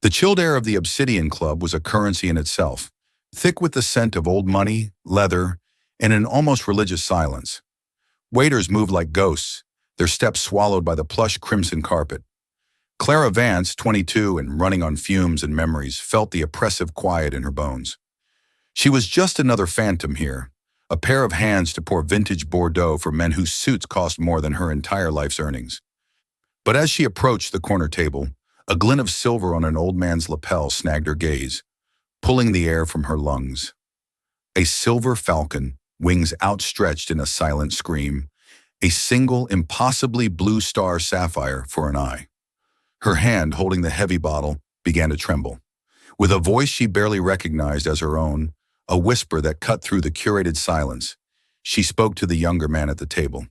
The chilled air of the Obsidian Club was a currency in itself, thick with the scent of old money, leather, and an almost religious silence. Waiters moved like ghosts, their steps swallowed by the plush crimson carpet. Clara Vance, 22 and running on fumes and memories, felt the oppressive quiet in her bones. She was just another phantom here, a pair of hands to pour vintage Bordeaux for men whose suits cost more than her entire life's earnings. But as she approached the corner table, a glint of silver on an old man's lapel snagged her gaze, pulling the air from her lungs. A silver falcon, wings outstretched in a silent scream, a single, impossibly blue star sapphire for an eye. Her hand, holding the heavy bottle, began to tremble. With a voice she barely recognized as her own, a whisper that cut through the curated silence, she spoke to the younger man at the table.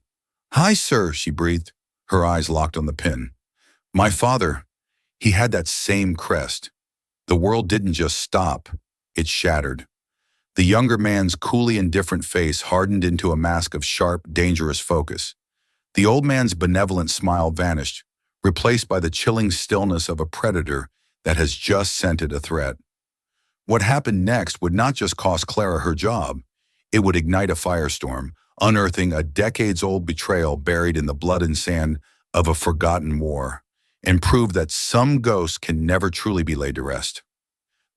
"Hi, sir," she breathed, her eyes locked on the pin. "My father, he had that same crest. The world didn't just stop, it shattered." The younger man's coolly indifferent face hardened into a mask of sharp, dangerous focus. The old man's benevolent smile vanished, replaced by the chilling stillness of a predator that has just scented a threat. What happened next would not just cost Clara her job, it would ignite a firestorm, unearthing a decades-old betrayal buried in the blood and sand of a forgotten war, and prove that some ghosts can never truly be laid to rest.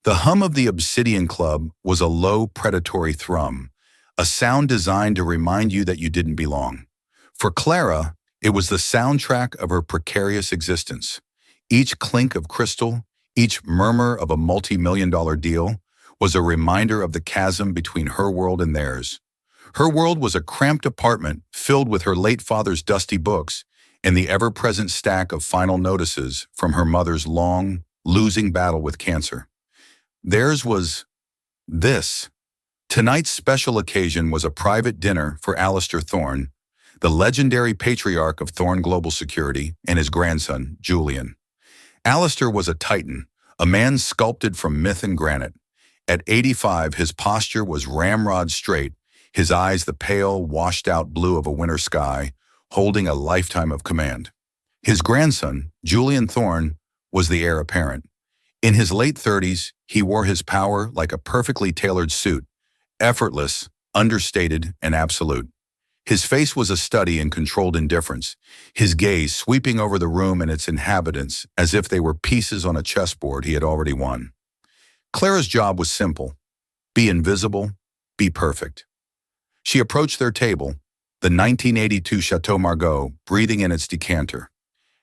The hum of the Obsidian Club was a low, predatory thrum, a sound designed to remind you that you didn't belong. For Clara, it was the soundtrack of her precarious existence. Each clink of crystal, each murmur of a multi-million-dollar deal was a reminder of the chasm between her world and theirs. Her world was a cramped apartment filled with her late father's dusty books and the ever-present stack of final notices from her mother's long, losing battle with cancer. Theirs was this. Tonight's special occasion was a private dinner for Alistair Thorne, the legendary patriarch of Thorne Global Security, and his grandson, Julian. Alistair was a titan, a man sculpted from myth and granite. At 85, his posture was ramrod straight, his eyes the pale, washed-out blue of a winter sky, holding a lifetime of command. His grandson, Julian Thorne, was the heir apparent. In his late 30s, he wore his power like a perfectly tailored suit, effortless, understated, and absolute. His face was a study in controlled indifference, his gaze sweeping over the room and its inhabitants as if they were pieces on a chessboard he had already won. Clara's job was simple: be invisible, be perfect. She approached their table, the 1982 Chateau Margaux, breathing in its decanter.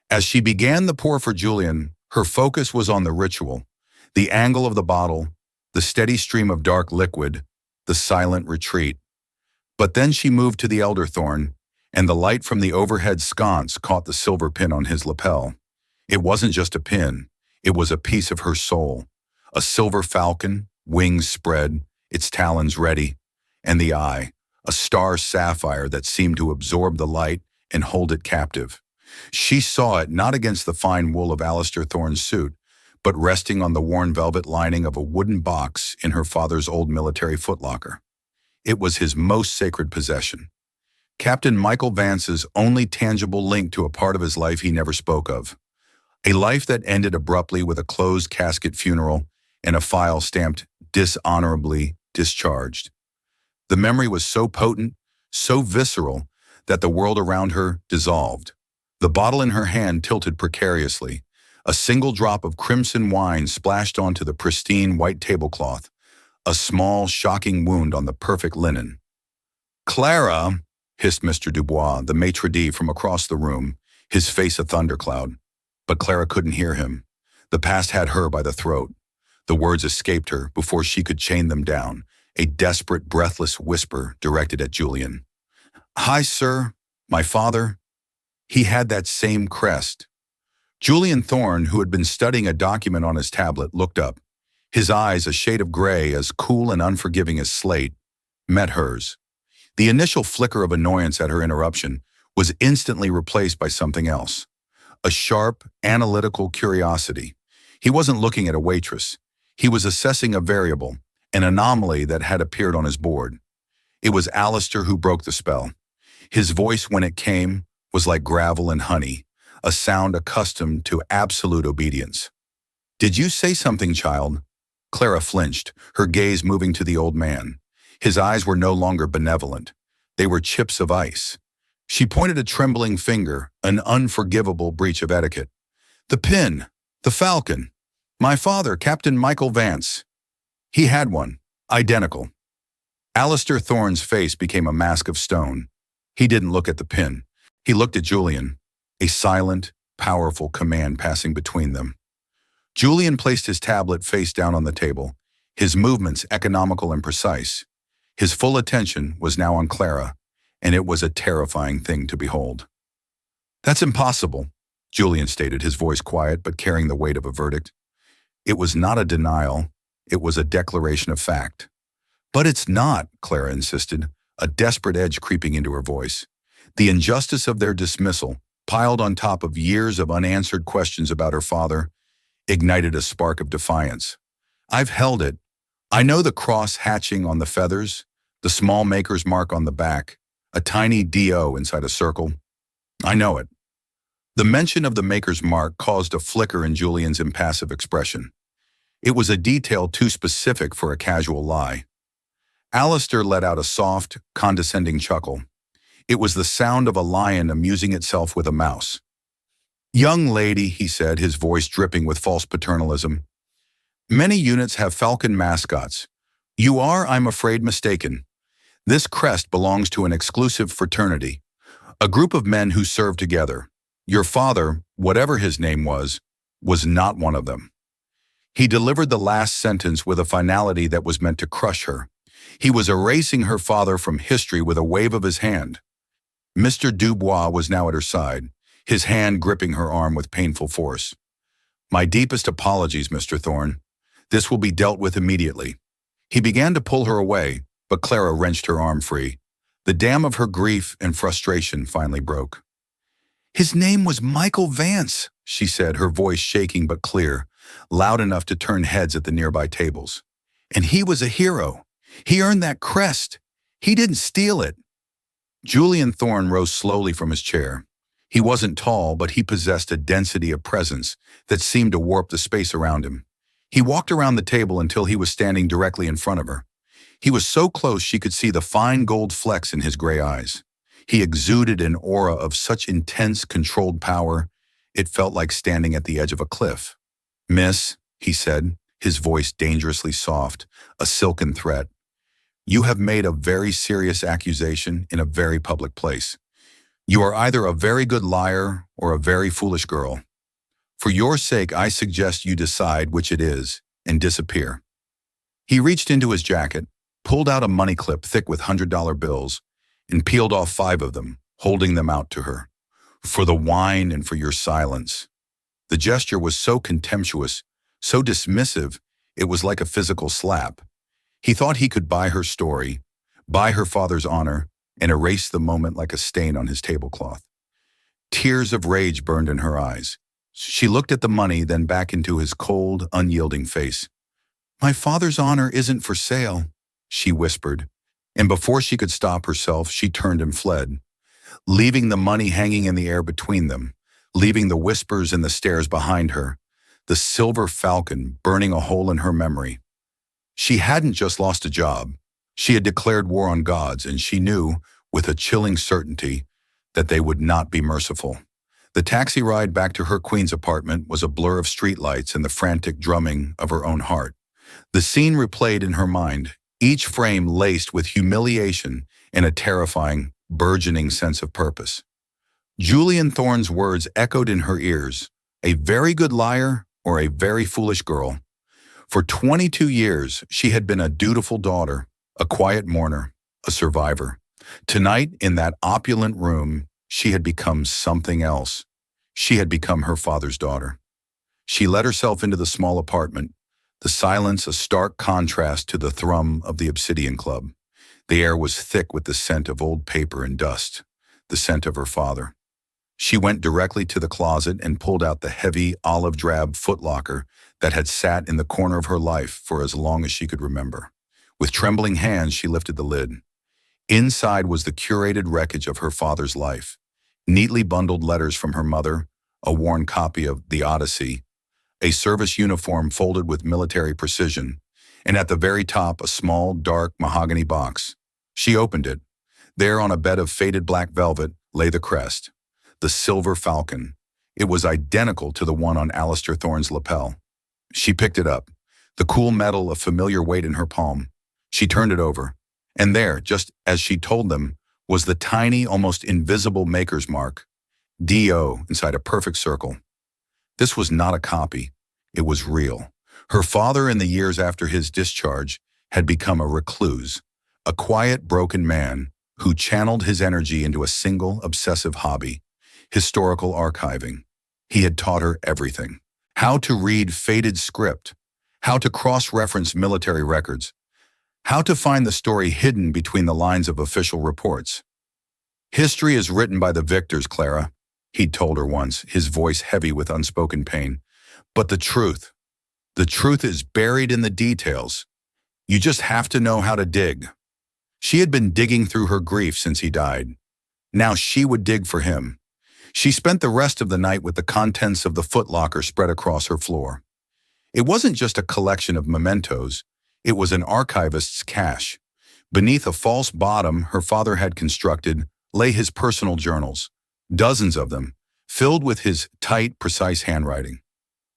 As she began the pour for Julian, her focus was on the ritual, the angle of the bottle, the steady stream of dark liquid, the silent retreat. But then she moved to the elder Thorne, and the light from the overhead sconce caught the silver pin on his lapel. It wasn't just a pin, it was a piece of her soul. A silver falcon, wings spread, its talons ready, and the eye, a star sapphire that seemed to absorb the light and hold it captive. She saw it not against the fine wool of Alistair Thorne's suit, but resting on the worn velvet lining of a wooden box in her father's old military footlocker. It was his most sacred possession. Captain Michael Vance's only tangible link to a part of his life he never spoke of. A life that ended abruptly with a closed casket funeral and a file stamped dishonorably discharged. The memory was so potent, so visceral, that the world around her dissolved. The bottle in her hand tilted precariously. A single drop of crimson wine splashed onto the pristine white tablecloth, a small, shocking wound on the perfect linen. "Clara," hissed Mr. Dubois, the maitre d' from across the room, his face a thundercloud. But Clara couldn't hear him. The past had her by the throat. The words escaped her before she could chain them down, a desperate, breathless whisper directed at Julian. "Hi, sir. My father. He had that same crest." Julian Thorne, who had been studying a document on his tablet, looked up. His eyes, a shade of gray, as cool and unforgiving as slate, met hers. The initial flicker of annoyance at her interruption was instantly replaced by something else. A sharp, analytical curiosity. He wasn't looking at a waitress. He was assessing a variable, an anomaly that had appeared on his board. It was Alistair who broke the spell. His voice, when it came, was like gravel and honey, a sound accustomed to absolute obedience. Did you say something, child? Clara flinched, her gaze moving to the old man. His eyes were no longer benevolent. They were chips of ice. She pointed a trembling finger, an unforgivable breach of etiquette. The pin, the falcon. My father, Captain Michael Vance. He had one, identical. Alistair Thorne's face became a mask of stone. He didn't look at the pin. He looked at Julian, a silent, powerful command passing between them. Julian placed his tablet face down on the table, his movements economical and precise. His full attention was now on Clara, and it was a terrifying thing to behold. That's impossible, Julian stated, his voice quiet but carrying the weight of a verdict. It was not a denial, it was a declaration of fact. But it's not, Clara insisted, a desperate edge creeping into her voice. The injustice of their dismissal, piled on top of years of unanswered questions about her father, ignited a spark of defiance. I've held it. I know the cross hatching on the feathers, the small maker's mark on the back, a tiny D.O. inside a circle. I know it. The mention of the maker's mark caused a flicker in Julian's impassive expression. It was a detail too specific for a casual lie. Alistair let out a soft, condescending chuckle. It was the sound of a lion amusing itself with a mouse. Young lady, he said, his voice dripping with false paternalism. Many units have falcon mascots. You are, I'm afraid, mistaken. This crest belongs to an exclusive fraternity, a group of men who serve together. Your father, whatever his name was not one of them. He delivered the last sentence with a finality that was meant to crush her. He was erasing her father from history with a wave of his hand. Mr. Dubois was now at her side, his hand gripping her arm with painful force. My deepest apologies, Mr. Thorne. This will be dealt with immediately. He began to pull her away, but Clara wrenched her arm free. The dam of her grief and frustration finally broke. His name was Michael Vance, she said, her voice shaking but clear, loud enough to turn heads at the nearby tables. And he was a hero. He earned that crest. He didn't steal it. Julian Thorne rose slowly from his chair. He wasn't tall, but he possessed a density of presence that seemed to warp the space around him. He walked around the table until he was standing directly in front of her. He was so close she could see the fine gold flecks in his gray eyes. He exuded an aura of such intense, controlled power, it felt like standing at the edge of a cliff. Miss, he said, his voice dangerously soft, a silken threat. You have made a very serious accusation in a very public place. You are either a very good liar or a very foolish girl. For your sake, I suggest you decide which it is and disappear. He reached into his jacket, pulled out a money clip thick with $100 bills, and peeled off 5 of them, holding them out to her. For the wine and for your silence. The gesture was so contemptuous, so dismissive, it was like a physical slap. He thought he could buy her story, buy her father's honor, and erase the moment like a stain on his tablecloth. Tears of rage burned in her eyes. She looked at the money, then back into his cold, unyielding face. My father's honor isn't for sale, she whispered, and before she could stop herself, she turned and fled, leaving the money hanging in the air between them, leaving the whispers and the stares behind her, the silver falcon burning a hole in her memory. She hadn't just lost a job. She had declared war on gods, and she knew, with a chilling certainty, that they would not be merciful. The taxi ride back to her queen's apartment was a blur of streetlights and the frantic drumming of her own heart. The scene replayed in her mind, each frame laced with humiliation and a terrifying, burgeoning sense of purpose. Julian Thorne's words echoed in her ears, a very good liar or a very foolish girl. For 22 years, she had been a dutiful daughter, a quiet mourner, a survivor. Tonight, in that opulent room, she had become something else. She had become her father's daughter. She let herself into the small apartment, the silence a stark contrast to the thrum of the Obsidian Club. The air was thick with the scent of old paper and dust, the scent of her father. She went directly to the closet and pulled out the heavy, olive-drab footlocker that had sat in the corner of her life for as long as she could remember. With trembling hands, she lifted the lid. Inside was the curated wreckage of her father's life, neatly bundled letters from her mother, a worn copy of The Odyssey, a service uniform folded with military precision, and at the very top a small, dark mahogany box. She opened it. There on a bed of faded black velvet lay the crest, the silver falcon. It was identical to the one on Alistair Thorne's lapel. She picked it up, the cool metal a familiar weight in her palm. She turned it over, and there, just as she told them, was the tiny, almost invisible maker's mark, D.O. inside a perfect circle. This was not a copy. It was real. Her father, in the years after his discharge, had become a recluse, a quiet, broken man who channeled his energy into a single, obsessive hobby, historical archiving. He had taught her everything. How to read faded script, how to cross-reference military records, how to find the story hidden between the lines of official reports. "History is written by the victors, Clara," he'd told her once, his voice heavy with unspoken pain. "But the truth is buried in the details. You just have to know how to dig." She had been digging through her grief since he died. Now she would dig for him. She spent the rest of the night with the contents of the footlocker spread across her floor. It wasn't just a collection of mementos. It was an archivist's cache. Beneath a false bottom her father had constructed lay his personal journals, dozens of them, filled with his tight, precise handwriting.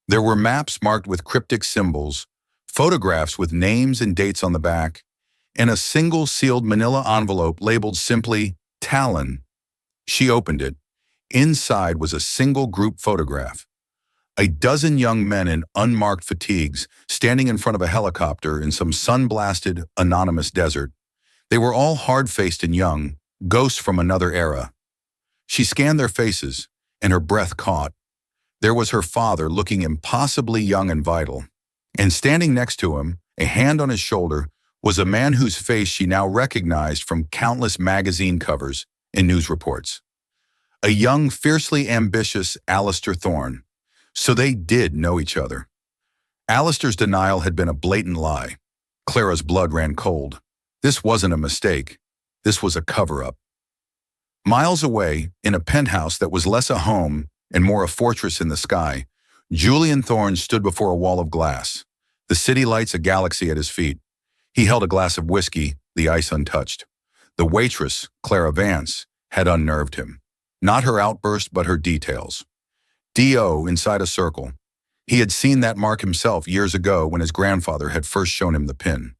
There were maps marked with cryptic symbols, photographs with names and dates on the back, and a single sealed manila envelope labeled simply Talon. She opened it. Inside was a single group photograph. A dozen young men in unmarked fatigues standing in front of a helicopter in some sun-blasted, anonymous desert. They were all hard-faced and young, ghosts from another era. She scanned their faces, and her breath caught. There was her father looking impossibly young and vital. And standing next to him, a hand on his shoulder, was a man whose face she now recognized from countless magazine covers and news reports. A young, fiercely ambitious Alistair Thorne. So they did know each other. Alistair's denial had been a blatant lie. Clara's blood ran cold. This wasn't a mistake. This was a cover-up. Miles away, in a penthouse that was less a home and more a fortress in the sky, Julian Thorne stood before a wall of glass, the city lights a galaxy at his feet. He held a glass of whiskey, the ice untouched. The waitress, Clara Vance, had unnerved him. Not her outburst, but her details. D.O. inside a circle. He had seen that mark himself years ago when his grandfather had first shown him the pin.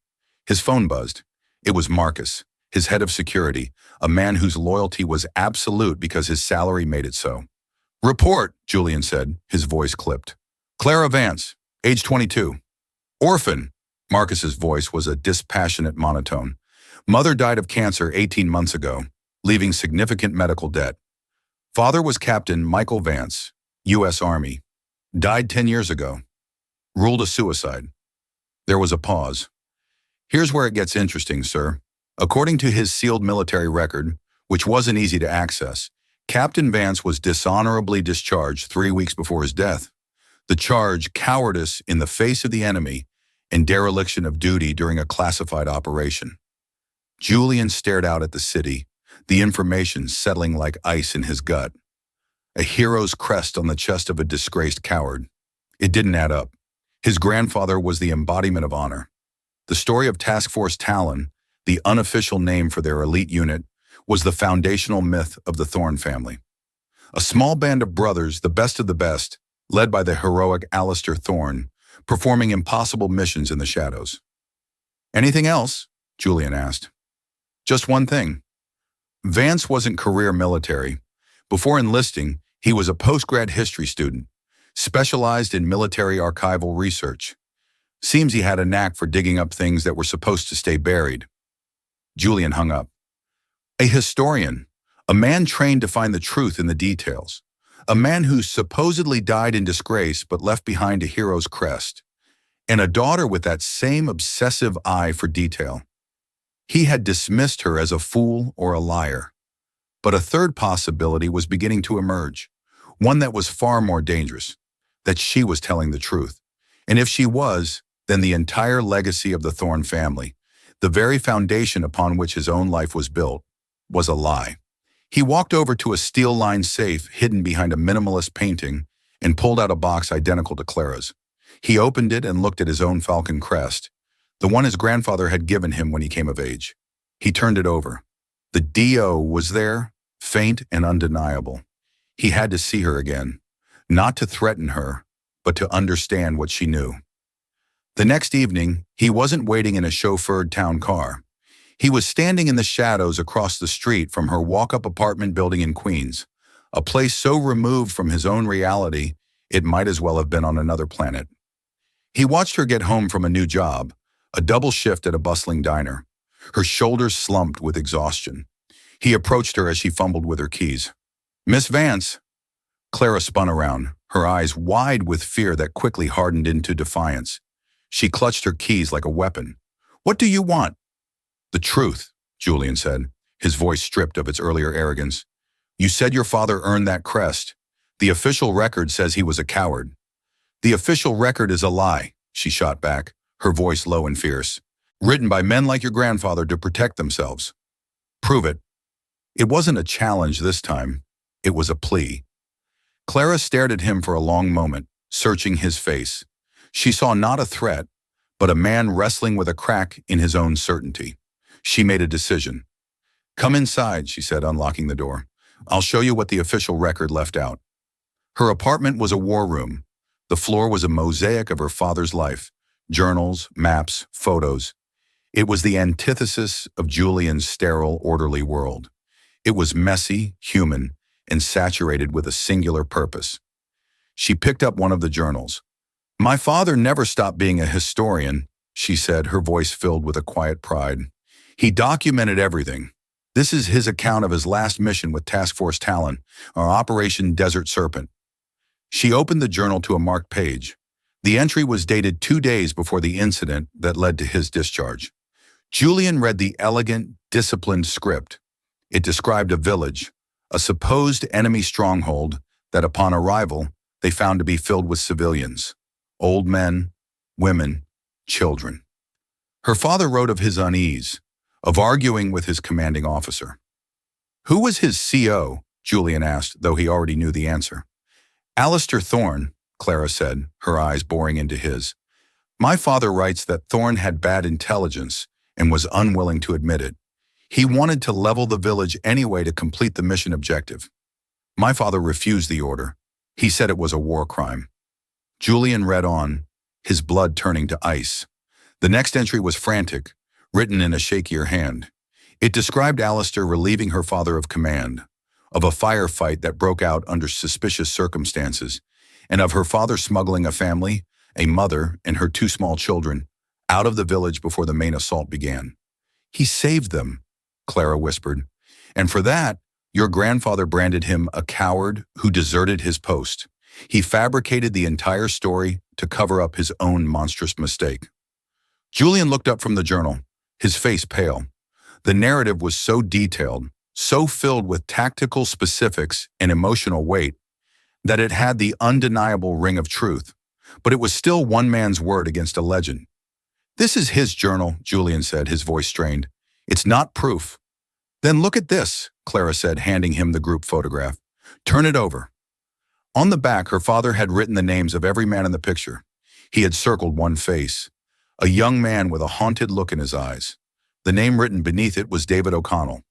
His phone buzzed. It was Marcus, his head of security, a man whose loyalty was absolute because his salary made it so. "Report," Julian said, his voice clipped. "Clara Vance, age 22. Orphan." Marcus's voice was a dispassionate monotone. "Mother died of cancer 18 months ago, leaving significant medical debt. Father was Captain Michael Vance, U.S. Army. Died 10 years ago. Ruled a suicide." There was a pause. "Here's where it gets interesting, sir. According to his sealed military record, which wasn't easy to access, Captain Vance was dishonorably discharged 3 weeks before his death. The charge, cowardice in the face of the enemy and dereliction of duty during a classified operation." Julian stared out at the city, the information settling like ice in his gut. A hero's crest on the chest of a disgraced coward. It didn't add up. His grandfather was the embodiment of honor. The story of Task Force Talon, the unofficial name for their elite unit, was the foundational myth of the Thorne family. A small band of brothers, the best of the best, led by the heroic Alistair Thorne, performing impossible missions in the shadows. "Anything else?" Julian asked. "Just one thing. Vance wasn't career military. Before enlisting, he was a postgrad history student, specialized in military archival research. Seems he had a knack for digging up things that were supposed to stay buried." Julian hung up. A historian, a man trained to find the truth in the details, a man who supposedly died in disgrace but left behind a hero's crest, and a daughter with that same obsessive eye for detail. He had dismissed her as a fool or a liar. But a third possibility was beginning to emerge, one that was far more dangerous, that she was telling the truth. And if she was, then the entire legacy of the Thorne family, the very foundation upon which his own life was built, was a lie. He walked over to a steel-lined safe hidden behind a minimalist painting and pulled out a box identical to Clara's. He opened it and looked at his own falcon crest, the one his grandfather had given him when he came of age. He turned it over. The D.O. was there, faint and undeniable. He had to see her again, not to threaten her, but to understand what she knew. The next evening, he wasn't waiting in a chauffeured town car. He was standing in the shadows across the street from her walk-up apartment building in Queens, a place so removed from his own reality it might as well have been on another planet. He watched her get home from a new job, a double shift at a bustling diner. Her shoulders slumped with exhaustion. He approached her as she fumbled with her keys. "Miss Vance." Clara spun around, her eyes wide with fear that quickly hardened into defiance. She clutched her keys like a weapon. "What do you want?" "The truth," Julian said, his voice stripped of its earlier arrogance. "You said your father earned that crest. The official record says he was a coward." "The official record is a lie," she shot back, her voice low and fierce. "Written by men like your grandfather to protect themselves." "Prove it." It wasn't a challenge this time. It was a plea. Clara stared at him for a long moment, searching his face. She saw not a threat, but a man wrestling with a crack in his own certainty. She made a decision. "Come inside," she said, unlocking the door. "I'll show you what the official record left out." Her apartment was a war room. The floor was a mosaic of her father's life, journals, maps, photos. It was the antithesis of Julian's sterile, orderly world. It was messy, human, and saturated with a singular purpose. She picked up one of the journals. "My father never stopped being a historian," she said, her voice filled with a quiet pride. "He documented everything. This is his account of his last mission with Task Force Talon, or Operation Desert Serpent." She opened the journal to a marked page. The entry was dated 2 days before the incident that led to his discharge. Julian read the elegant, disciplined script. It described a village, a supposed enemy stronghold that upon arrival they found to be filled with civilians, old men, women, children. Her father wrote of his unease, of arguing with his commanding officer. "Who was his CO?" Julian asked, though he already knew the answer. "Alistair Thorne," Clara said, her eyes boring into his. "My father writes that Thorne had bad intelligence and was unwilling to admit it. He wanted to level the village anyway to complete the mission objective. My father refused the order. He said it was a war crime." Julian read on, his blood turning to ice. The next entry was frantic, written in a shakier hand. It described Alistair relieving her father of command, of a firefight that broke out under suspicious circumstances, and of her father smuggling a family, a mother and her 2 small children, out of the village before the main assault began. "He saved them," Clara whispered, "and for that, your grandfather branded him a coward who deserted his post. He fabricated the entire story to cover up his own monstrous mistake." Julian looked up from the journal, his face pale. The narrative was so detailed, so filled with tactical specifics and emotional weight, that it had the undeniable ring of truth, but it was still one man's word against a legend. "This is his journal," Julian said, his voice strained. "It's not proof." "Then look at this," Clara said, handing him the group photograph. "Turn it over." On the back, her father had written the names of every man in the picture. He had circled one face, a young man with a haunted look in his eyes. The name written beneath it was David O'Connell.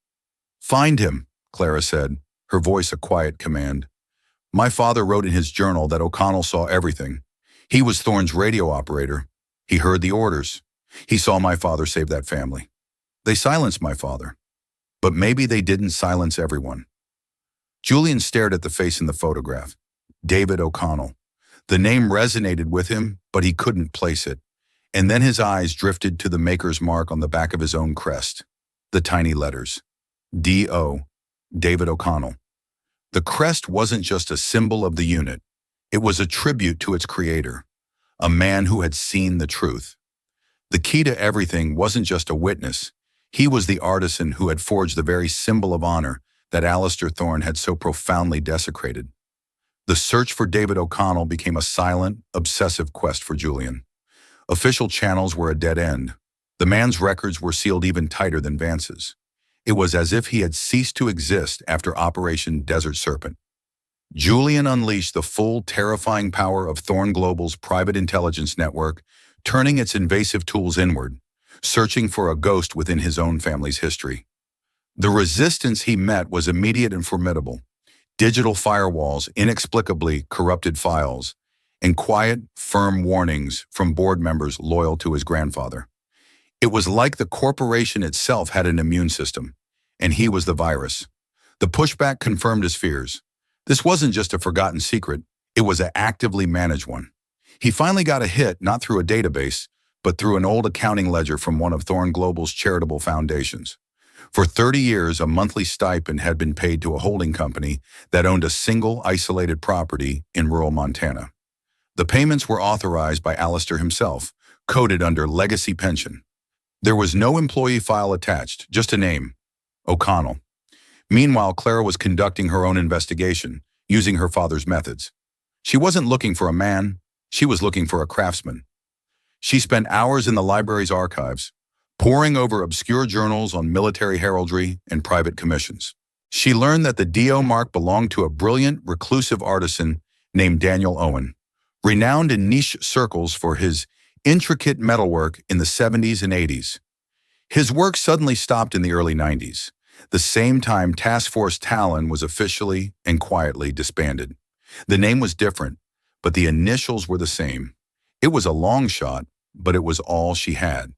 "Find him," Clara said, her voice a quiet command. "My father wrote in his journal that O'Connell saw everything. He was Thorne's radio operator. He heard the orders. He saw my father save that family. They silenced my father. But maybe they didn't silence everyone." Julian stared at the face in the photograph. David O'Connell. The name resonated with him, but he couldn't place it. And then his eyes drifted to the maker's mark on the back of his own crest. The tiny letters. D.O. David O'Connell. The crest wasn't just a symbol of the unit. It was a tribute to its creator, a man who had seen the truth. The key to everything wasn't just a witness. He was the artisan who had forged the very symbol of honor that Alistair Thorne had so profoundly desecrated. The search for David O'Connell became a silent, obsessive quest for Julian. Official channels were a dead end. The man's records were sealed even tighter than Vance's. It was as if he had ceased to exist after Operation Desert Serpent. Julian unleashed the full, terrifying power of Thorn Global's private intelligence network, turning its invasive tools inward, searching for a ghost within his own family's history. The resistance he met was immediate and formidable. Digital firewalls, inexplicably corrupted files, and quiet, firm warnings from board members loyal to his grandfather. It was like the corporation itself had an immune system, and he was the virus. The pushback confirmed his fears. This wasn't just a forgotten secret, it was an actively managed one. He finally got a hit not through a database, but through an old accounting ledger from one of Thorn Global's charitable foundations. For 30 years, a monthly stipend had been paid to a holding company that owned a single isolated property in rural Montana. The payments were authorized by Alistair himself, coded under legacy pension. There was no employee file attached, just a name, O'Connell. Meanwhile, Clara was conducting her own investigation, using her father's methods. She wasn't looking for a man, she was looking for a craftsman. She spent hours in the library's archives, poring over obscure journals on military heraldry and private commissions. She learned that the DO mark belonged to a brilliant, reclusive artisan named Daniel Owen, renowned in niche circles for his intricate metalwork in the 70s and 80s. His work suddenly stopped in the early 90s, the same time Task Force Talon was officially and quietly disbanded. The name was different, but the initials were the same. It was a long shot, but it was all she had.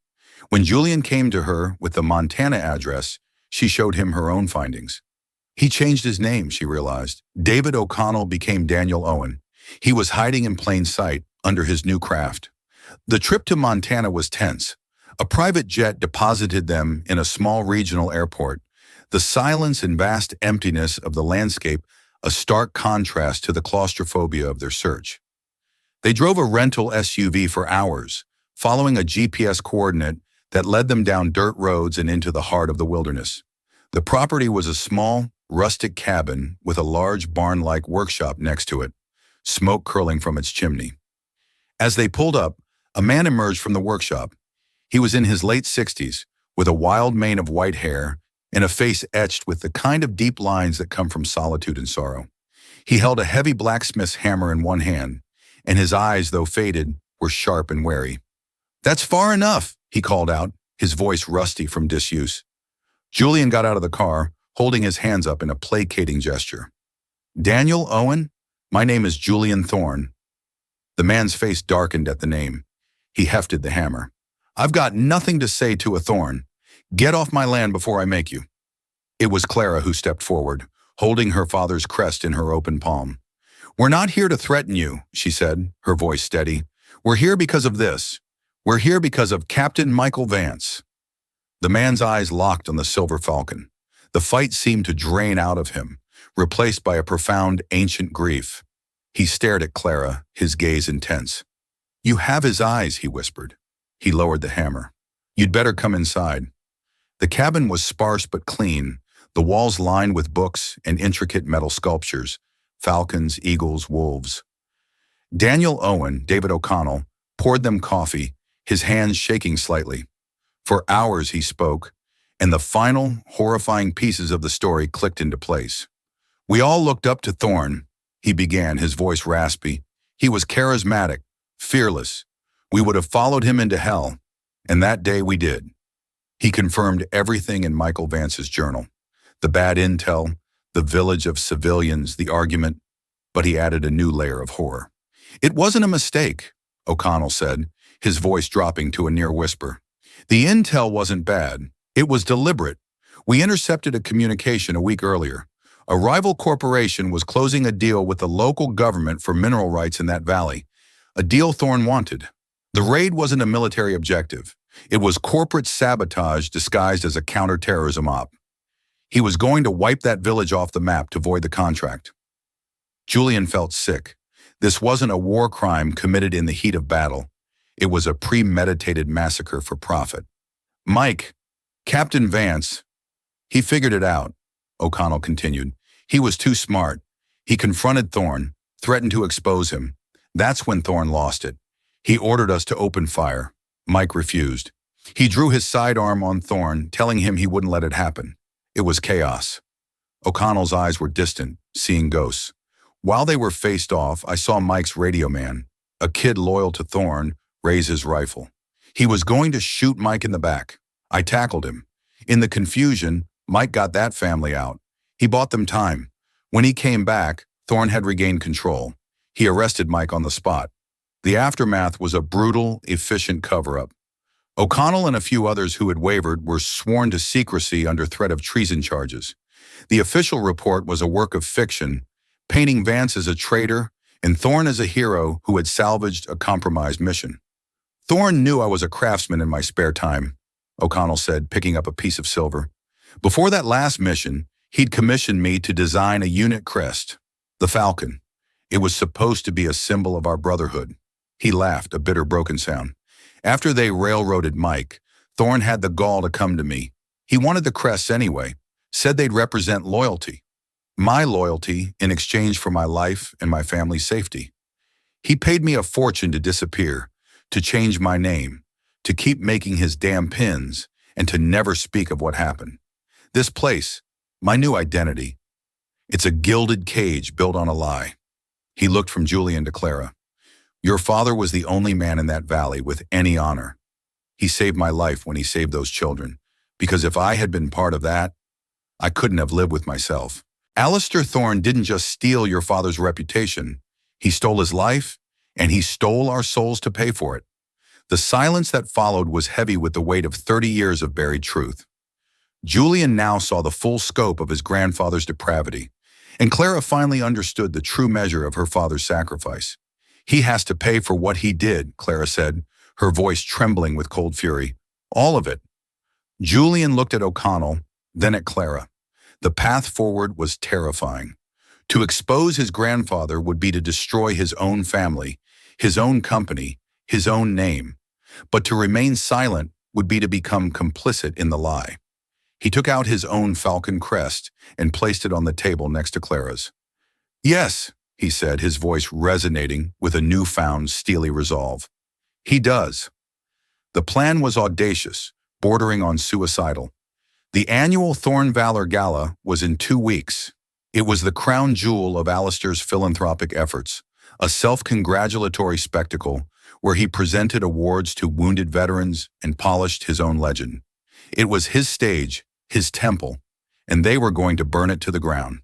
When Julian came to her with the Montana address, she showed him her own findings. He changed his name, she realized. David O'Connell became Daniel Owen. He was hiding in plain sight under his new craft. The trip to Montana was tense. A private jet deposited them in a small regional airport. The silence and vast emptiness of the landscape, a stark contrast to the claustrophobia of their search. They drove a rental SUV for hours, following a GPS coordinate that led them down dirt roads and into the heart of the wilderness. The property was a small, rustic cabin with a large barn-like workshop next to it, smoke curling from its chimney. As they pulled up, a man emerged from the workshop. He was in his late 60s, with a wild mane of white hair and a face etched with the kind of deep lines that come from solitude and sorrow. He held a heavy blacksmith's hammer in one hand, and his eyes, though faded, were sharp and wary. "That's far enough," he called out, his voice rusty from disuse. Julian got out of the car, holding his hands up in a placating gesture. "Daniel Owen? My name is Julian Thorn." The man's face darkened at the name. He hefted the hammer. "I've got nothing to say to a Thorn. Get off my land before I make you." It was Clara who stepped forward, holding her father's crest in her open palm. "We're not here to threaten you," she said, her voice steady. "We're here because of this. We're here because of Captain Michael Vance." The man's eyes locked on the Silver Falcon. The fight seemed to drain out of him, replaced by a profound, ancient grief. He stared at Clara, his gaze intense. "You have his eyes," he whispered. He lowered the hammer. "You'd better come inside." The cabin was sparse but clean, the walls lined with books and intricate metal sculptures, falcons, eagles, wolves. Daniel Owen, David O'Connell, poured them coffee, his hands shaking slightly. For hours he spoke, and the final, horrifying pieces of the story clicked into place. "We all looked up to Thorn," he began, his voice raspy. "He was charismatic, fearless. We would have followed him into hell, and that day we did." He confirmed everything in Michael Vance's journal. The bad intel, the village of civilians, the argument, but he added a new layer of horror. "It wasn't a mistake," O'Connell said, his voice dropping to a near whisper. "The intel wasn't bad. It was deliberate. We intercepted a communication a week earlier. A rival corporation was closing a deal with the local government for mineral rights in that valley, a deal Thorn wanted. The raid wasn't a military objective. It was corporate sabotage disguised as a counterterrorism op. He was going to wipe that village off the map to void the contract." Julian felt sick. This wasn't a war crime committed in the heat of battle. It was a premeditated massacre for profit. "Mike, Captain Vance, he figured it out," O'Connell continued. "He was too smart. He confronted Thorn, threatened to expose him. That's when Thorn lost it. He ordered us to open fire. Mike refused. He drew his sidearm on Thorn, telling him he wouldn't let it happen. It was chaos." O'Connell's eyes were distant, seeing ghosts. While they were faced off, I saw Mike's radio man, a kid loyal to Thorne, raise his rifle. He was going to shoot Mike in the back. I tackled him. In the confusion, Mike got that family out. He bought them time. When he came back, Thorne had regained control. He arrested Mike on the spot. The aftermath was a brutal, efficient cover-up. O'Connell and a few others who had wavered were sworn to secrecy under threat of treason charges. The official report was a work of fiction, painting Vance as a traitor and Thorne as a hero who had salvaged a compromised mission. Thorne knew I was a craftsman in my spare time, O'Connell said, picking up a piece of silver. Before that last mission, he'd commissioned me to design a unit crest, the Falcon. It was supposed to be a symbol of our brotherhood. He laughed, a bitter, broken sound. After they railroaded Mike, Thorne had the gall to come to me. He wanted the crests anyway, said they'd represent loyalty. My loyalty in exchange for my life and my family's safety. He paid me a fortune to disappear, to change my name, to keep making his damn pins, and to never speak of what happened. This place, my new identity, it's a gilded cage built on a lie. He looked from Julian to Clara. Your father was the only man in that valley with any honor. He saved my life when he saved those children, because if I had been part of that, I couldn't have lived with myself. Alistair Thorne didn't just steal your father's reputation. He stole his life, and he stole our souls to pay for it. The silence that followed was heavy with the weight of 30 years of buried truth. Julian now saw the full scope of his grandfather's depravity, and Clara finally understood the true measure of her father's sacrifice. He has to pay for what he did, Clara said, her voice trembling with cold fury. All of it. Julian looked at O'Connell, then at Clara. The path forward was terrifying. To expose his grandfather would be to destroy his own family, his own company, his own name. But to remain silent would be to become complicit in the lie. He took out his own falcon crest and placed it on the table next to Clara's. Yes, he said, his voice resonating with a newfound steely resolve. He does. The plan was audacious, bordering on suicidal. The annual Thorne Valor Gala was in 2 weeks. It was the crown jewel of Alistair's philanthropic efforts, a self-congratulatory spectacle where he presented awards to wounded veterans and polished his own legend. It was his stage, his temple, and they were going to burn it to the ground.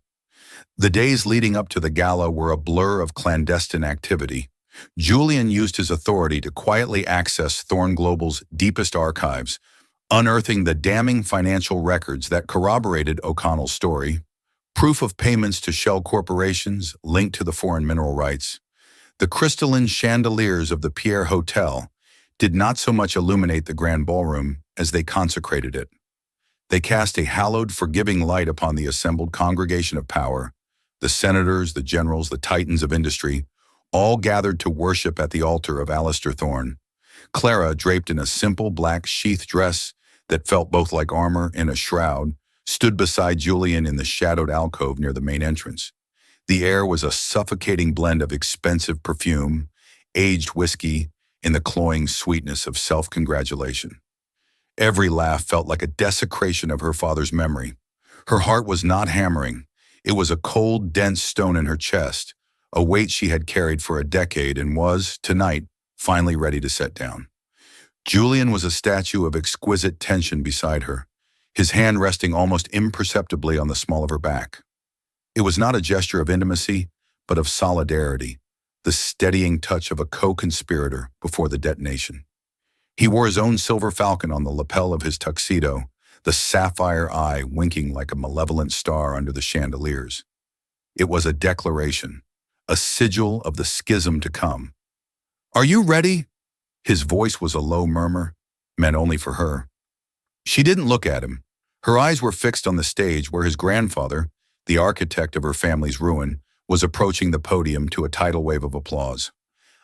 The days leading up to the gala were a blur of clandestine activity. Julian used his authority to quietly access Thorne Global's deepest archives, unearthing the damning financial records that corroborated O'Connell's story, proof of payments to shell corporations linked to the foreign mineral rights. The crystalline chandeliers of the Pierre Hotel did not so much illuminate the grand ballroom as they consecrated it. They cast a hallowed, forgiving light upon the assembled congregation of power, the senators, the generals, the titans of industry, all gathered to worship at the altar of Alistair Thorne. Clara, draped in a simple black sheath dress that felt both like armor and a shroud, stood beside Julian in the shadowed alcove near the main entrance. The air was a suffocating blend of expensive perfume, aged whiskey, and the cloying sweetness of self-congratulation. Every laugh felt like a desecration of her father's memory. Her heart was not hammering. It was a cold, dense stone in her chest, a weight she had carried for a decade and was, tonight, finally ready to set down. Julian was a statue of exquisite tension beside her, his hand resting almost imperceptibly on the small of her back. It was not a gesture of intimacy, but of solidarity, the steadying touch of a co-conspirator before the detonation. He wore his own silver falcon on the lapel of his tuxedo, the sapphire eye winking like a malevolent star under the chandeliers. It was a declaration, a sigil of the schism to come. "Are you ready?" His voice was a low murmur, meant only for her. She didn't look at him. Her eyes were fixed on the stage where his grandfather, the architect of her family's ruin, was approaching the podium to a tidal wave of applause.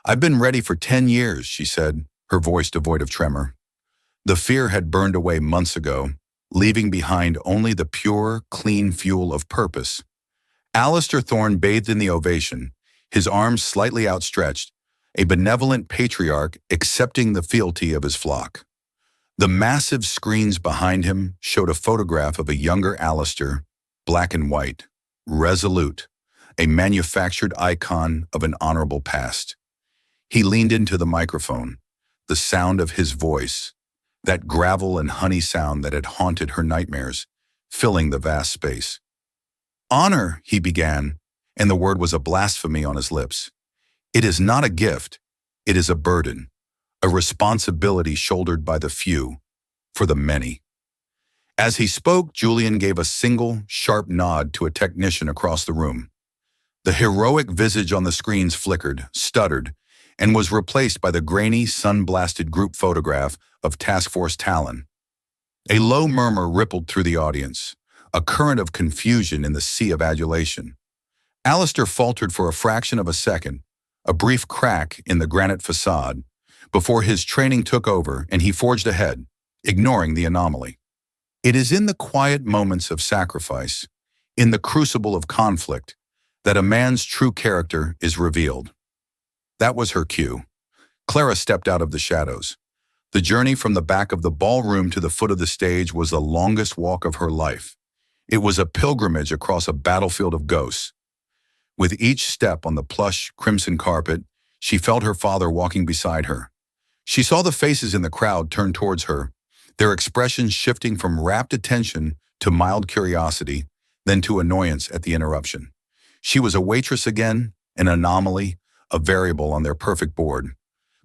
"I've been ready for 10 years, she said, her voice devoid of tremor. The fear had burned away months ago, leaving behind only the pure, clean fuel of purpose. Alistair Thorne bathed in the ovation, his arms slightly outstretched, a benevolent patriarch accepting the fealty of his flock. The massive screens behind him showed a photograph of a younger Alistair, black and white, resolute, a manufactured icon of an honorable past. He leaned into the microphone, the sound of his voice, that gravel and honey sound that had haunted her nightmares, filling the vast space. "Honor," he began, and the word was a blasphemy on his lips. "It is not a gift, it is a burden, a responsibility shouldered by the few, for the many." As he spoke, Julian gave a single, sharp nod to a technician across the room. The heroic visage on the screens flickered, stuttered, and was replaced by the grainy, sun-blasted group photograph of Task Force Talon. A low murmur rippled through the audience, a current of confusion in the sea of adulation. Alistair faltered for a fraction of a second, a brief crack in the granite facade, before his training took over and he forged ahead, ignoring the anomaly. It is in the quiet moments of sacrifice, in the crucible of conflict, that a man's true character is revealed. That was her cue. Clara stepped out of the shadows. The journey from the back of the ballroom to the foot of the stage was the longest walk of her life. It was a pilgrimage across a battlefield of ghosts. With each step on the plush, crimson carpet, she felt her father walking beside her. She saw the faces in the crowd turn towards her, their expressions shifting from rapt attention to mild curiosity, then to annoyance at the interruption. She was a waitress again, an anomaly, a variable on their perfect board.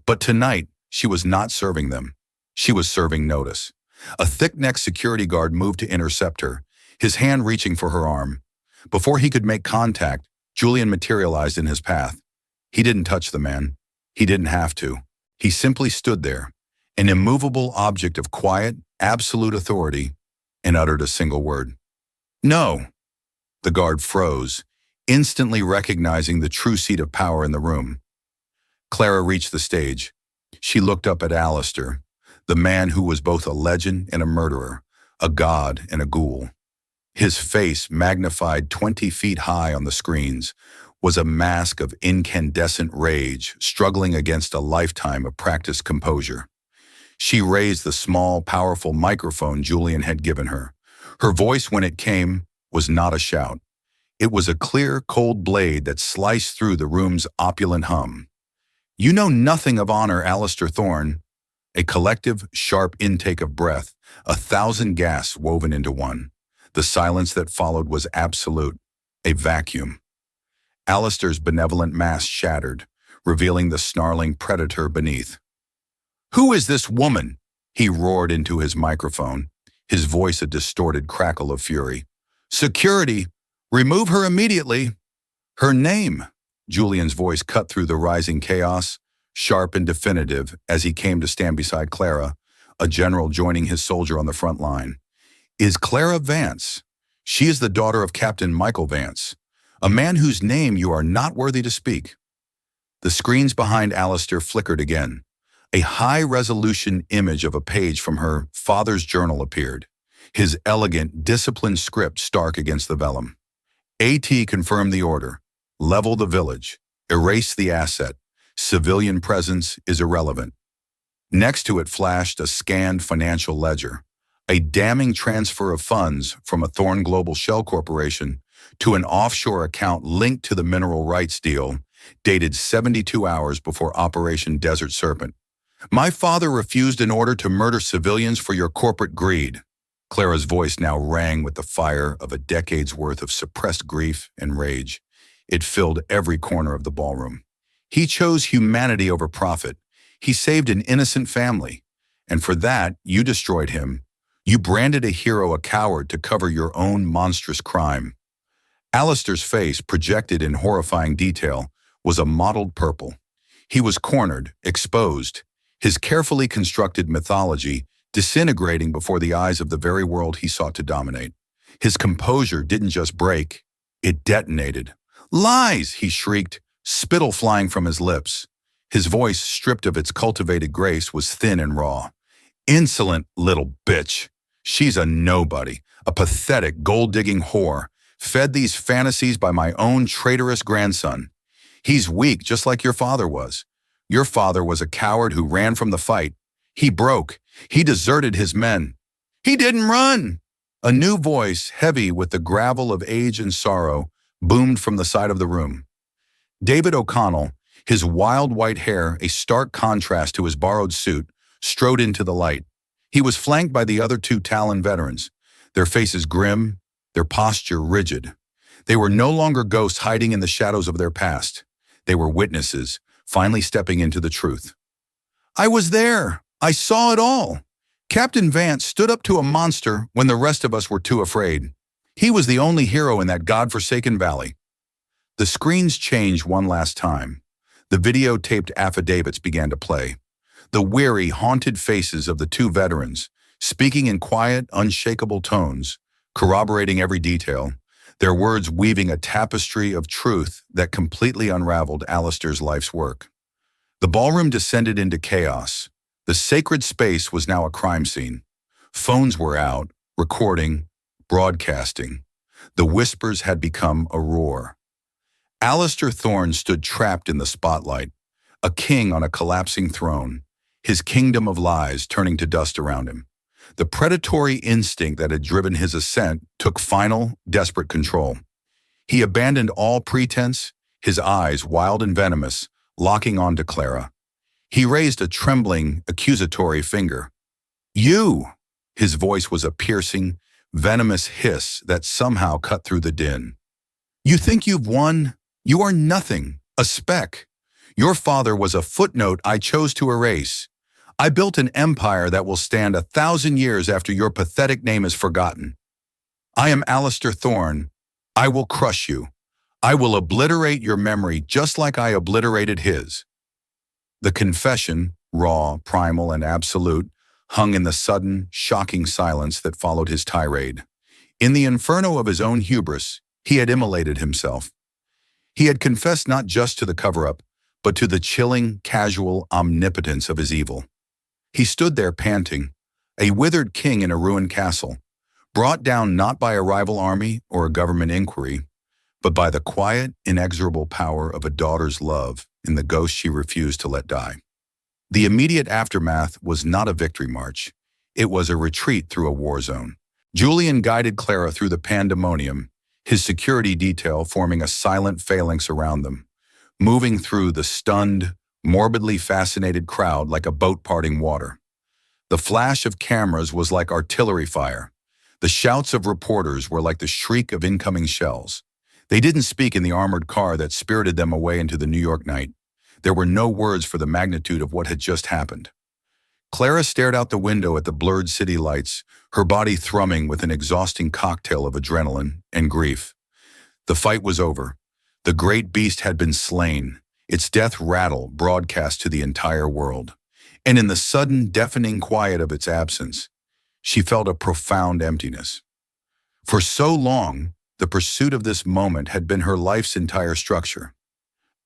But tonight, she was not serving them. She was serving notice. A thick-necked security guard moved to intercept her, his hand reaching for her arm. Before he could make contact, Julian materialized in his path. He didn't touch the man. He didn't have to. He simply stood there, an immovable object of quiet, absolute authority, and uttered a single word. "No." The guard froze, instantly recognizing the true seat of power in the room. Clara reached the stage. She looked up at Alistair, the man who was both a legend and a murderer, a god and a ghoul. His face, magnified 20 feet high on the screens, was a mask of incandescent rage, struggling against a lifetime of practiced composure. She raised the small, powerful microphone Julian had given her. Her voice, when it came, was not a shout. It was a clear, cold blade that sliced through the room's opulent hum. "You know nothing of honor, Alistair Thorne." A collective, sharp intake of breath, 1,000 gasps woven into one. The silence that followed was absolute, a vacuum. Alistair's benevolent mask shattered, revealing the snarling predator beneath. "Who is this woman?" he roared into his microphone, his voice a distorted crackle of fury. "Security! Remove her immediately!" "Her name!" Julian's voice cut through the rising chaos, sharp and definitive as he came to stand beside Clara, a general joining his soldier on the front line. "Is Clara Vance. She is the daughter of Captain Michael Vance, a man whose name you are not worthy to speak." The screens behind Alistair flickered again. A high-resolution image of a page from her father's journal appeared, his elegant, disciplined script stark against the vellum. "AT confirmed the order. Level the village. Erase the asset. Civilian presence is irrelevant." Next to it flashed a scanned financial ledger, a damning transfer of funds from a Thorne Global Shell Corporation to an offshore account linked to the mineral rights deal, dated 72 hours before Operation Desert Serpent. "My father refused an order to murder civilians for your corporate greed." Clara's voice now rang with the fire of a decade's worth of suppressed grief and rage. It filled every corner of the ballroom. "He chose humanity over profit. He saved an innocent family. And for that, you destroyed him. You branded a hero a coward to cover your own monstrous crime." Alistair's face, projected in horrifying detail, was a mottled purple. He was cornered, exposed, his carefully constructed mythology disintegrating before the eyes of the very world he sought to dominate. His composure didn't just break, it detonated. "Lies!" he shrieked, spittle flying from his lips. His voice, stripped of its cultivated grace, was thin and raw. "Insolent little bitch. She's a nobody, a pathetic, gold-digging whore, fed these fantasies by my own traitorous grandson. He's weak, just like your father was. Your father was a coward who ran from the fight. He broke. He deserted his men. He didn't run." A new voice, heavy with the gravel of age and sorrow, boomed from the side of the room. David O'Connell, his wild white hair a stark contrast to his borrowed suit, strode into the light. He was flanked by the other two Talon veterans, their faces grim, their posture rigid. They were no longer ghosts hiding in the shadows of their past. They were witnesses, finally stepping into the truth. "I was there. I saw it all." Captain Vance stood up to a monster when the rest of us were too afraid. He was the only hero in that godforsaken valley. The screens changed one last time. The videotaped affidavits began to play. The weary, haunted faces of the two veterans, speaking in quiet, unshakable tones, corroborating every detail, their words weaving a tapestry of truth that completely unraveled Alistair's life's work. The ballroom descended into chaos. The sacred space was now a crime scene. Phones were out, recording, broadcasting. The whispers had become a roar. Alistair Thorne stood trapped in the spotlight, a king on a collapsing throne, his kingdom of lies turning to dust around him. The predatory instinct that had driven his ascent took final, desperate control. He abandoned all pretense, his eyes, wild and venomous, locking on to Clara. He raised a trembling, accusatory finger. "You!" His voice was a piercing, venomous hiss that somehow cut through the din. "You think you've won? You are nothing, a speck. Your father was a footnote I chose to erase. I built an empire that will stand 1,000 years after your pathetic name is forgotten. I am Alistair Thorne. I will crush you. I will obliterate your memory just like I obliterated his." The confession, raw, primal, and absolute, hung in the sudden, shocking silence that followed his tirade. In the inferno of his own hubris, he had immolated himself. He had confessed not just to the cover-up, but to the chilling, casual omnipotence of his evil. He stood there panting, a withered king in a ruined castle, brought down not by a rival army or a government inquiry, but by the quiet, inexorable power of a daughter's love in the ghost she refused to let die. The immediate aftermath was not a victory march. It was a retreat through a war zone. Julian guided Clara through the pandemonium, his security detail forming a silent phalanx around them, moving through the stunned, morbidly fascinated crowd like a boat parting water. The flash of cameras was like artillery fire. The shouts of reporters were like the shriek of incoming shells. They didn't speak in the armored car that spirited them away into the New York night. There were no words for the magnitude of what had just happened. Clara stared out the window at the blurred city lights, her body thrumming with an exhausting cocktail of adrenaline and grief. The fight was over. The great beast had been slain, its death rattle broadcast to the entire world. And in the sudden, deafening quiet of its absence, she felt a profound emptiness. For so long, the pursuit of this moment had been her life's entire structure.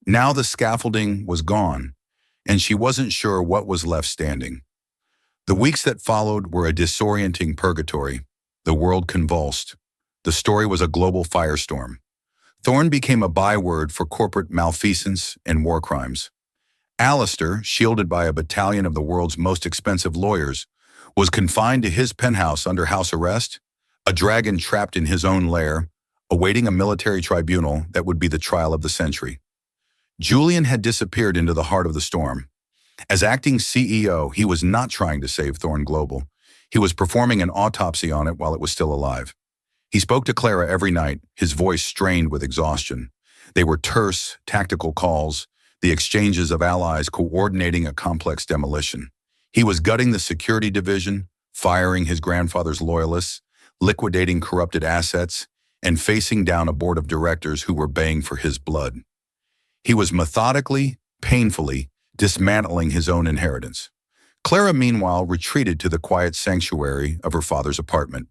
Now the scaffolding was gone, and she wasn't sure what was left standing. The weeks that followed were a disorienting purgatory. The world convulsed. The story was a global firestorm. Thorne became a byword for corporate malfeasance and war crimes. Alistair, shielded by a battalion of the world's most expensive lawyers, was confined to his penthouse under house arrest, a dragon trapped in his own lair, awaiting a military tribunal that would be the trial of the century. Julian had disappeared into the heart of the storm. As acting CEO, he was not trying to save Thorne Global. He was performing an autopsy on it while it was still alive. He spoke to Clara every night, his voice strained with exhaustion. They were terse, tactical calls, the exchanges of allies coordinating a complex demolition. He was gutting the security division, firing his grandfather's loyalists, liquidating corrupted assets, and facing down a board of directors who were baying for his blood. He was methodically, painfully, dismantling his own inheritance. Clara, meanwhile, retreated to the quiet sanctuary of her father's apartment.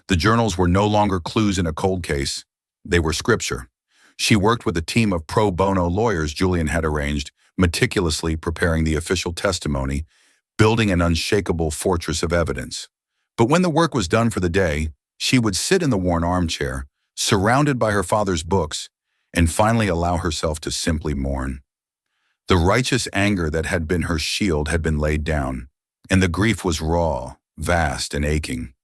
The journals were no longer clues in a cold case. They were scripture. She worked with a team of pro bono lawyers Julian had arranged, meticulously preparing the official testimony, building an unshakable fortress of evidence. But when the work was done for the day, she would sit in the worn armchair, surrounded by her father's books, and finally allow herself to simply mourn. The righteous anger that had been her shield had been laid down, and the grief was raw, vast, and aching.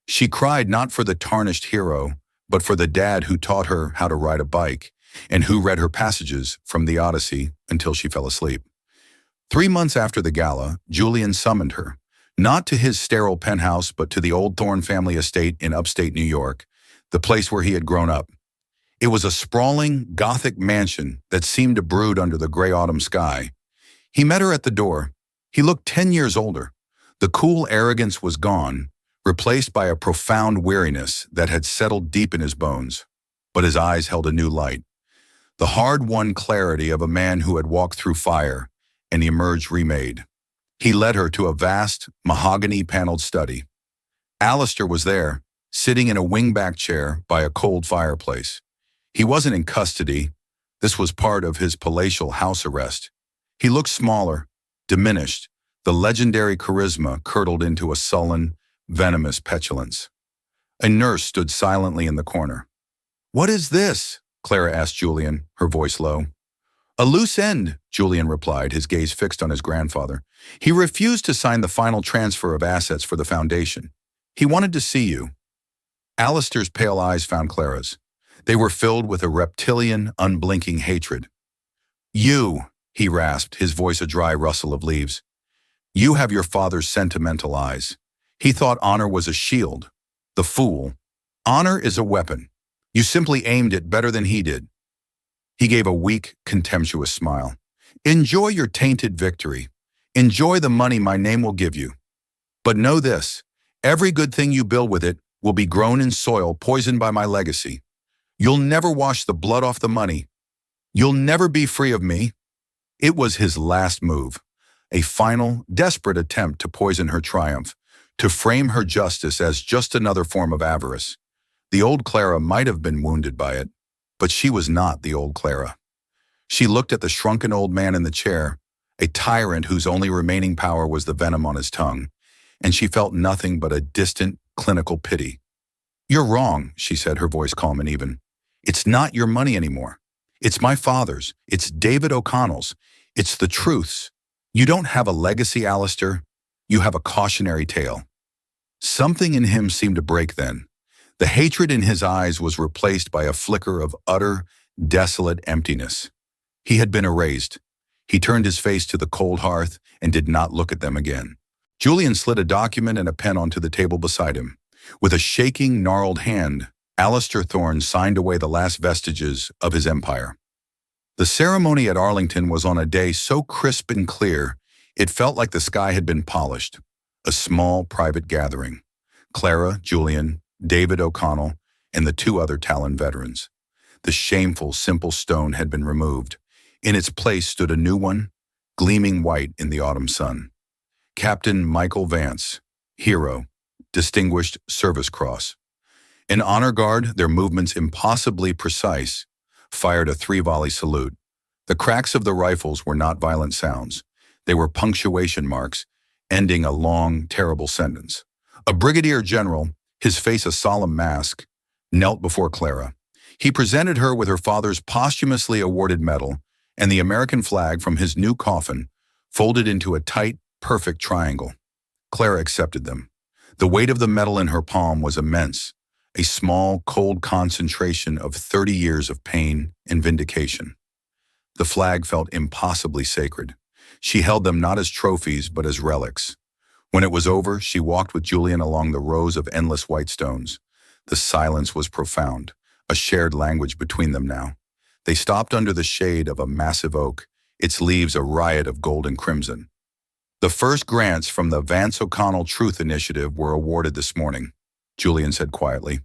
She cried not for the tarnished hero, but for the dad who taught her how to ride a bike and who read her passages from the Odyssey until she fell asleep. 3 months after the gala, Julian summoned her, not to his sterile penthouse but to the Old Thorne family estate in upstate New York, the place where he had grown up. It was a sprawling, Gothic mansion that seemed to brood under the gray autumn sky. He met her at the door. He looked 10 years older. The cool arrogance was gone, replaced by a profound weariness that had settled deep in his bones. But his eyes held a new light, the hard-won clarity of a man who had walked through fire and emerged remade. He led her to a vast, mahogany-paneled study. Alistair was there, sitting in a wingback chair by a cold fireplace. He wasn't in custody. This was part of his palatial house arrest. He looked smaller, diminished, the legendary charisma curdled into a sullen, venomous petulance. A nurse stood silently in the corner. "What is this?" Clara asked Julian, her voice low. "A loose end," Julian replied, his gaze fixed on his grandfather. "He refused to sign the final transfer of assets for the foundation. He wanted to see you." Alistair's pale eyes found Clara's. They were filled with a reptilian, unblinking hatred. "You," he rasped, his voice a dry rustle of leaves. "You have your father's sentimental eyes. He thought honor was a shield. The fool. Honor is a weapon. You simply aimed it better than he did." He gave a weak, contemptuous smile. "Enjoy your tainted victory. Enjoy the money my name will give you. But know this, every good thing you build with it will be grown in soil poisoned by my legacy. You'll never wash the blood off the money. You'll never be free of me." It was his last move, a final, desperate attempt to poison her triumph, to frame her justice as just another form of avarice. The old Clara might have been wounded by it, but she was not the old Clara. She looked at the shrunken old man in the chair, a tyrant whose only remaining power was the venom on his tongue, and she felt nothing but a distant, clinical pity. "You're wrong," she said, her voice calm and even. "It's not your money anymore. It's my father's. It's David O'Connell's. It's the truth's. You don't have a legacy, Alistair. You have a cautionary tale." Something in him seemed to break then. The hatred in his eyes was replaced by a flicker of utter, desolate emptiness. He had been erased. He turned his face to the cold hearth and did not look at them again. Julian slid a document and a pen onto the table beside him. With a shaking, gnarled hand, Alistair Thorne signed away the last vestiges of his empire. The ceremony at Arlington was on a day so crisp and clear, it felt like the sky had been polished. A small, private gathering. Clara, Julian, David O'Connell, and the 2 other Talon veterans. The shameful, simple stone had been removed. In its place stood a new one, gleaming white in the autumn sun. Captain Michael Vance, hero, Distinguished Service Cross. An honor guard, their movements impossibly precise, fired a 3-volley salute. The cracks of the rifles were not violent sounds. They were punctuation marks, ending a long, terrible sentence. A brigadier general, his face a solemn mask, knelt before Clara. He presented her with her father's posthumously awarded medal and the American flag from his new coffin, folded into a tight, perfect triangle. Clara accepted them. The weight of the medal in her palm was immense, a small, cold concentration of 30 years of pain and vindication. The flag felt impossibly sacred. She held them not as trophies, but as relics. When it was over, she walked with Julian along the rows of endless white stones. The silence was profound, a shared language between them now. They stopped under the shade of a massive oak, its leaves a riot of gold and crimson. "The first grants from the Vance O'Connell Truth Initiative were awarded this morning," Julian said quietly.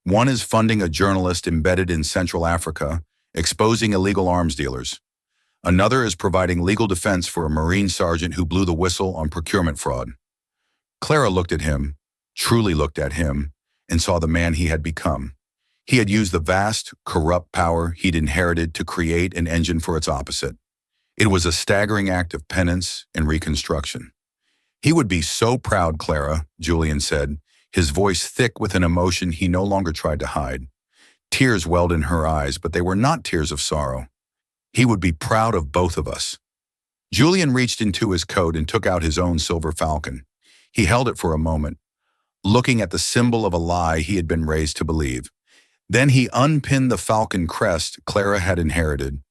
"One is funding a journalist embedded in Central Africa, exposing illegal arms dealers. Another is providing legal defense for a Marine sergeant who blew the whistle on procurement fraud." Clara looked at him, truly looked at him, and saw the man he had become. He had used the vast, corrupt power he'd inherited to create an engine for its opposite. It was a staggering act of penance and reconstruction. "He would be so proud, Clara," Julian said, his voice thick with an emotion he no longer tried to hide. Tears welled in her eyes, but they were not tears of sorrow. "He would be proud of both of us." Julian reached into his coat and took out his own silver falcon. He held it for a moment, looking at the symbol of a lie he had been raised to believe. Then he unpinned the falcon crest Clara had inherited,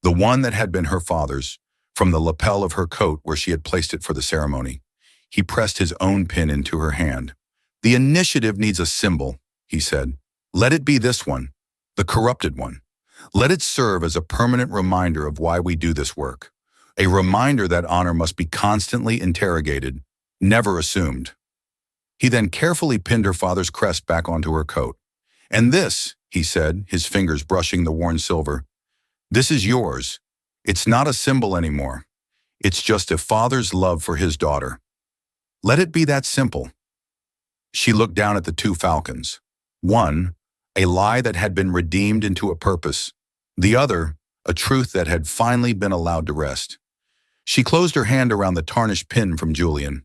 the one that had been her father's, from the lapel of her coat where she had placed it for the ceremony. He pressed his own pin into her hand. "The initiative needs a symbol," he said. "Let it be this one, the corrupted one. Let it serve as a permanent reminder of why we do this work. A reminder that honor must be constantly interrogated, never assumed." He then carefully pinned her father's crest back onto her coat. "And this," he said, his fingers brushing the worn silver, "this is yours. It's not a symbol anymore. It's just a father's love for his daughter. Let it be that simple." She looked down at the two falcons. One, a lie that had been redeemed into a purpose. The other, a truth that had finally been allowed to rest. She closed her hand around the tarnished pin from Julian.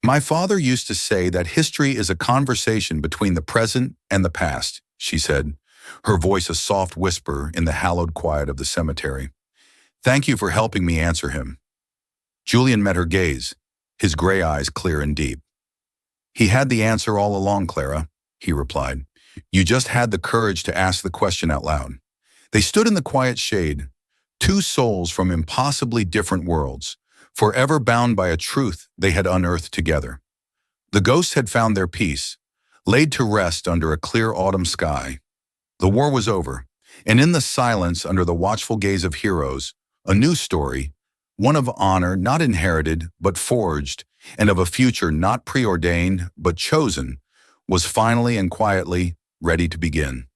"My father used to say that history is a conversation between the present and the past," she said, her voice a soft whisper in the hallowed quiet of the cemetery. "Thank you for helping me answer him." Julian met her gaze, his gray eyes clear and deep. "He had the answer all along, Clara," he replied. "You just had the courage to ask the question out loud." They stood in the quiet shade, two souls from impossibly different worlds, forever bound by a truth they had unearthed together. The ghosts had found their peace, laid to rest under a clear autumn sky. The war was over, and in the silence under the watchful gaze of heroes, a new story, one of honor not inherited but forged, and of a future not preordained but chosen, was finally and quietly ready to begin.